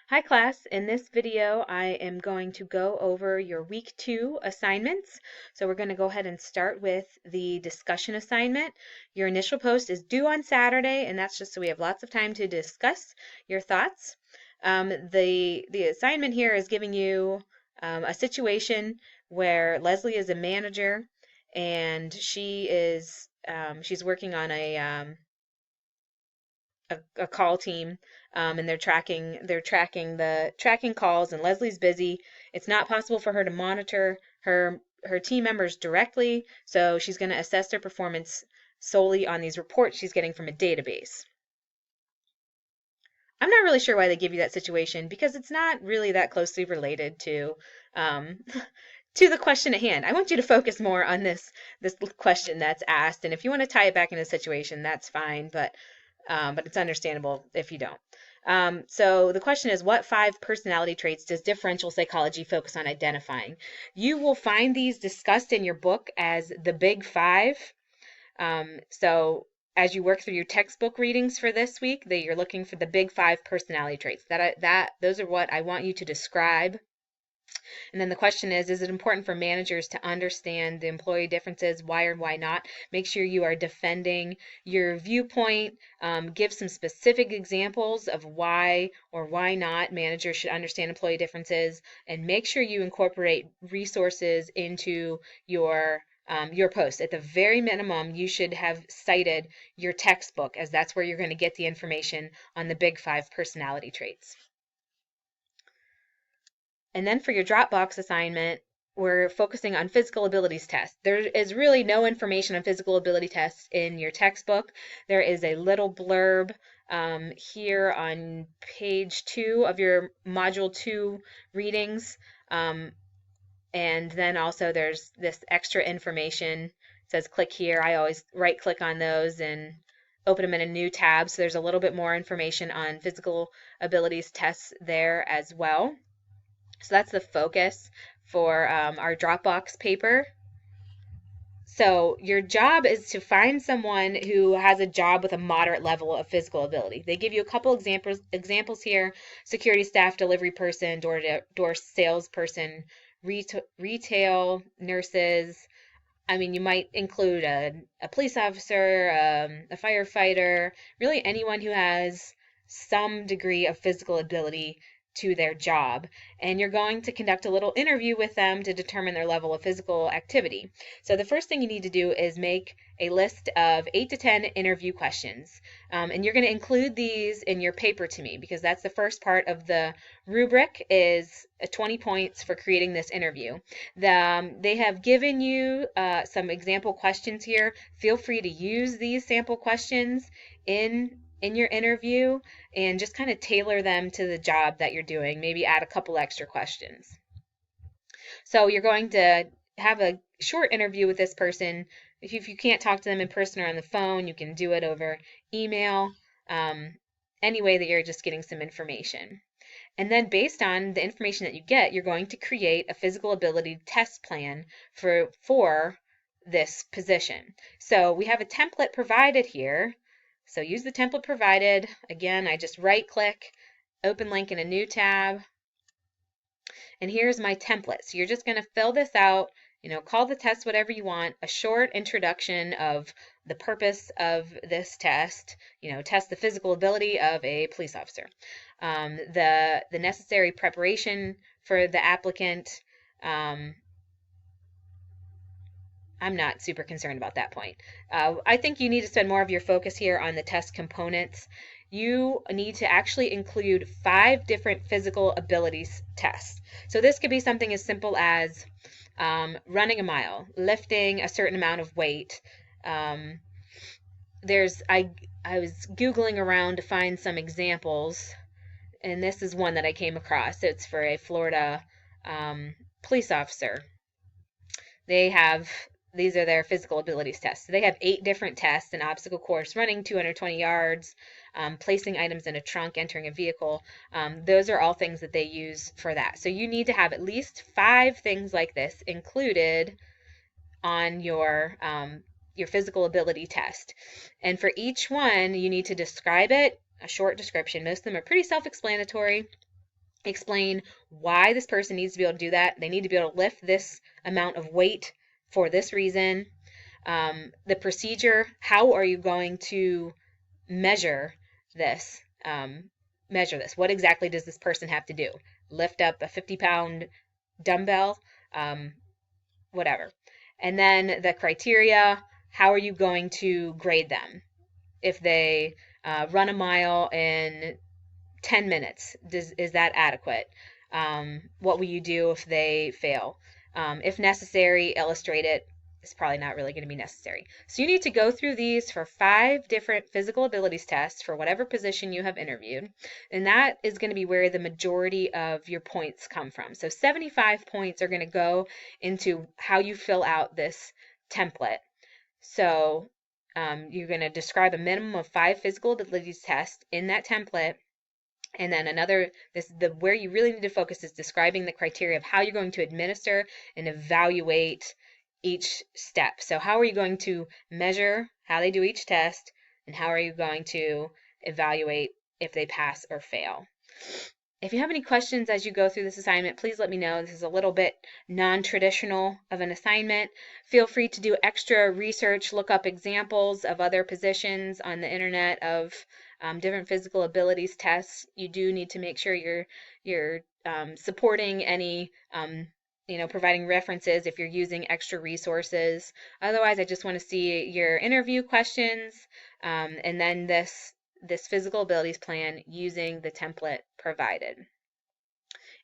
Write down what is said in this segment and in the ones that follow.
Hi class, in this video I am going to go over your week 2 assignments. So we're going to go ahead and start with the discussion assignment. Your initial post is due on Saturday, and that's just so we have lots of time to discuss your thoughts. The assignment here is giving you a situation where Leslie is a manager and she's working on a call team, and they're tracking calls, and Leslie's busy. It's not possible for her to monitor her team members directly, so she's going to assess their performance solely on these reports she's getting from a database. I'm not really sure why they give you that situation because it's not really that closely related to to the question at hand. I want you to focus more on this question that's asked, and if you want to tie it back into the situation, that's fine, but it's understandable if you don't. So the question is, what 5 personality traits does differential psychology focus on identifying? You will find these discussed in your book as the Big 5. So as you work through your textbook readings for this week, that you're looking for the Big 5 personality traits. Those are what I want you to describe. And then the question is it important for managers to understand the employee differences, why or why not? Make sure you are defending your viewpoint. Give some specific examples of why or why not managers should understand employee differences, and make sure you incorporate resources into your post. At the very minimum, you should have cited your textbook, as that's where you're going to get the information on the Big 5 personality traits. And then for your Dropbox assignment, we're focusing on physical abilities tests. There is really no information on physical ability tests in your textbook. There is a little blurb here on page 2 of your Module 2 readings. And then also there's this extra information. It says click here. I always right click on those and open them in a new tab. So there's a little bit more information on physical abilities tests there as well. So that's the focus for our Dropbox paper. So your job is to find someone who has a job with a moderate level of physical ability. They give you a couple examples here: security staff, delivery person, door-to-door salesperson, retail nurses. I mean, you might include a police officer, a firefighter, really anyone who has some degree of physical ability to their job. And you're going to conduct a little interview with them to determine their level of physical activity. So the first thing you need to do is make a list of 8 to 10 interview questions. And you're going to include these in your paper to me, because that's the first part of the rubric, is 20 points for creating this interview. They have given you some example questions here. Feel free to use these sample questions in your interview and just kind of tailor them to the job that you're doing. Maybe add a couple extra questions. So you're going to have a short interview with this person. If you can't talk to them in person or on the phone, you can do it over email, any way that you're just getting some information. And then based on the information that you get, you're going to create a physical ability test plan for this position. So we have a template provided here. So use the template provided. Again, I just right click, open link in a new tab. And here's my template. So you're just going to fill this out, call the test whatever you want, a short introduction of the purpose of this test, test the physical ability of a police officer. The necessary preparation for the applicant. I'm not super concerned about that point. I think you need to spend more of your focus here on the test components. You need to actually include 5 different physical abilities tests. So this could be something as simple as running a mile, lifting a certain amount of weight. I was Googling around to find some examples, and this is one that I came across. It's for a Florida police officer. These are their physical abilities tests. So they have 8 different tests: an obstacle course, running 220 yards, placing items in a trunk, entering a vehicle. Those are all things that they use for that. So you need to have at least 5 things like this included on your physical ability test. And for each one, you need to describe it, a short description. Most of them are pretty self-explanatory. Explain why this person needs to be able to do that. They need to be able to lift this amount of weight for this reason. The procedure, how are you going to measure this? Measure this. What exactly does this person have to do? Lift up a 50-pound dumbbell? Whatever. And then the criteria, how are you going to grade them? If they run a mile in 10 minutes, is that adequate? What will you do if they fail? If necessary, illustrate it. It's probably not really going to be necessary. So you need to go through these for 5 different physical abilities tests for whatever position you have interviewed. And that is going to be where the majority of your points come from. So 75 points are going to go into how you fill out this template. So you're going to describe a minimum of 5 physical abilities tests in that template. And then where you really need to focus is describing the criteria of how you're going to administer and evaluate each step. So how are you going to measure how they do each test, and how are you going to evaluate if they pass or fail? If you have any questions as you go through this assignment, please let me know. This is a little bit non-traditional of an assignment. Feel free to do extra research, look up examples of other positions on the internet of different physical abilities tests. You do need to make sure you're supporting any providing references if you're using extra resources. Otherwise, I just want to see your interview questions, and then this physical abilities plan using the template provided.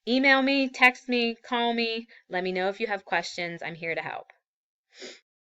Email me, text me, call me, let me know if you have questions. I'm here to help.